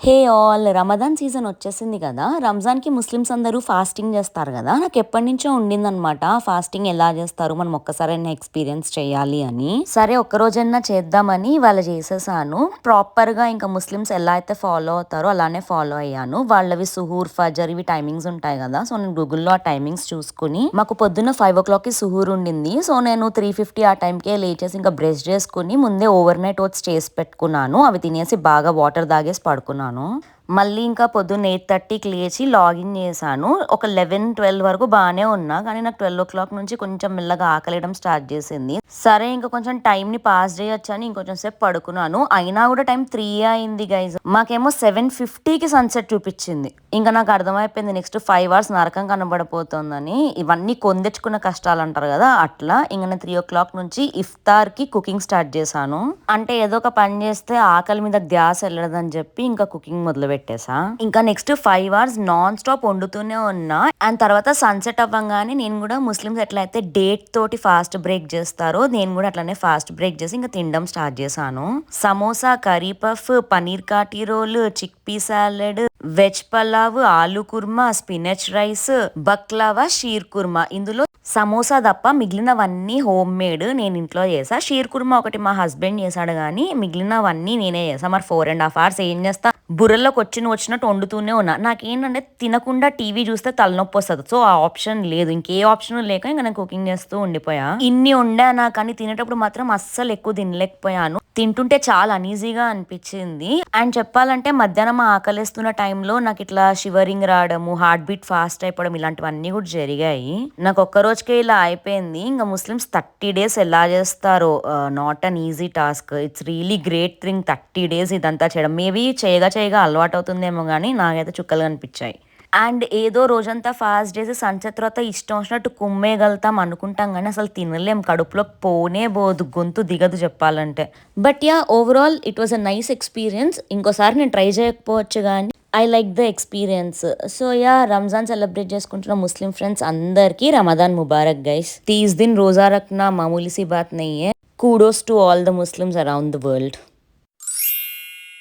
Hey all Ramadan season వచ్చేసింది కదా! రంజాన్‌కి Muslims అందరూ ఫాస్టింగ్ చేస్తారు కదా! నాకెప్పటినుంచో ఉండిందనమాట. ఫాస్టింగ్ ఎలా చేస్తారు? మనం ఒక్కసారైనా ఎక్స్‌పీరియన్స్ చేయాలి అని. సరే ఒక్కరోజన్నా చేద్దామని ఇవాళ చేసేసాను. ప్రాపర్‌గా ఇంకా ముస్లిమ్స్ ఎలా అయితే ఫాలో అవుతారో అలానే ఫాలో అయ్యాను. వాళ్ళవి సుహూర్, ఫజర్ ఇవి టైమింగ్స్ ఉంటాయి కదా! సో, నేను గూగుల్‌లో ఆ టైమింగ్స్ చూసుకొని మాకు పొద్దున్న 5:00కి సుహూర్ ఉండింది. సో, నేను 3:50 ఆ టైంకే లేచేసి ఇంకా బ్రష్ చేసుకొని ముందే ఓవర్ నైట్ ఓట్స్ చేసి పెట్టుకున్నాను. అవి తినేసి బాగా వాటర్ తాగేసి పడుకున్నాను. మళ్ళీ ఇంకా పొద్దున్న 8:30కి లేచి లాగిన్ చేశాను. ఒక 11, 12 వరకు బానే ఉన్నా. కానీ నాకు 12:00 నుంచి కొంచెం మెల్లగా ఆకలేయడం స్టార్ట్ చేసింది. సరే ఇంక కొంచెం టైంని పాస్ చేయొచ్చని ఇంకొంచెం సేపు పడుకున్నాను. అయినా కూడా టైం 3 అయింది గైస్. మాకేమో 7:50కి సన్సెట్ చూపించింది. ఇంకా నాకు అర్థమైపోయింది నెక్స్ట్ 5 అవర్స్ నరకం కనబడిపోతుందని. ఇవన్నీ కొందెచ్చుకున్న కష్టాలు అంటారు కదా! అట్లా ఇంక నేను 3:00 నుంచి ఇఫ్తార్‌కి కుకింగ్ స్టార్ట్ చేశాను. అంటే ఏదో ఒక పని చేస్తే ఆకలి మీద ధ్యాస వెళ్ళదని చెప్పి ఇంకా కుకింగ్ మొదలు పెట్టేసా. ఇంకా నెక్స్ట్ 5 అవర్స్ నాన్ స్టాప్ వండుతూనే ఉన్నా. అండ్ తర్వాత సన్సెట్ అవ్వంగానే నేను కూడా ముస్లిమ్స్ ఎట్లయితే డేట్ తోటి ఫాస్ట్ బ్రేక్ చేస్తారో నేను కూడా అట్లనే ఫాస్ట్ బ్రేక్ చేసి ఇంకా తినడం స్టార్ట్ చేశాను. Samosa, curry puff, paneer kati roll, chick pea salad, veg pulao, aloo kurma, spinach rice, baklava, sheer kurma. ఇందులో సమోసా తప్ప మిగిలినవన్నీ హోమ్ మేడ్ నేను ఇంట్లో చేసా. షీర్ కుర్మా ఒకటి మా హస్బెండ్ చేశాడు కానీ మిగిలినవన్నీ నేనే చేసా. మరి 4.5 అవర్స్ ఏం చేస్తా, బుర్రలోకి వచ్చినట్టు వండుతూనే ఉన్నా. నాకేంటంటే తినకుండా టీవీ చూస్తే తలనొప్పి వస్తుంది. సో ఆ ఆప్షన్ లేదు, ఇంకే ఆప్షన్ లేక ఇంకా నేను కుకింగ్ చేస్తూ ఉండిపోయా. ఇన్ని వండానా కానీ తినేటప్పుడు మాత్రం అస్సలు ఎక్కువ తినలేకపోయాను. తింటుంటే చాలా అనీజీగా అనిపించింది. అండ్ చెప్పాలంటే మధ్యాహ్నం ఆకలిస్తున్న టైంలో నాకు ఇట్లా షివరింగ్ రావడము, హార్ట్ బీట్ ఫాస్ట్ అయిపోవడం ఇలాంటివన్నీ కూడా జరిగాయి. నాకు ఒక్క రోజుకే ఇలా అయిపోయింది. ఇంకా ముస్లిమ్స్ 30 డేస్ ఎలా చేస్తారో, not an easy task. It's really great thing 30 days ఇదంతా చేయడం. మేబీ చేయగా చేయగా అలవాటు అవుతుందేమో కానీ నాకైతే చుక్కలు కనిపించాయి. అండ్ ఏదో రోజంతా ఫాస్ట్ చేసి సన్సెట్ తర్వాత ఇష్టం వచ్చినట్టు కుమ్మేయగలుగుతాం అనుకుంటాం కానీ అసలు తినలేం. కడుపులోకి పోనే పోదు, గొంతు దిగదు చెప్పాలంటే. But yeah, overall it was a nice experience. ఇంకోసారి నేను ట్రై చేయకపోవచ్చు కానీ I like the experience. So yeah, Ramzan celebrate చేసుకుంటున్న ముస్లిం ఫ్రెండ్స్ అందరికీ రమదాన్ ముబారక్ గైస్. 30 दिन रोजा रखना मामूली सी बात नहीं है. Kudos to all the Muslims around the world.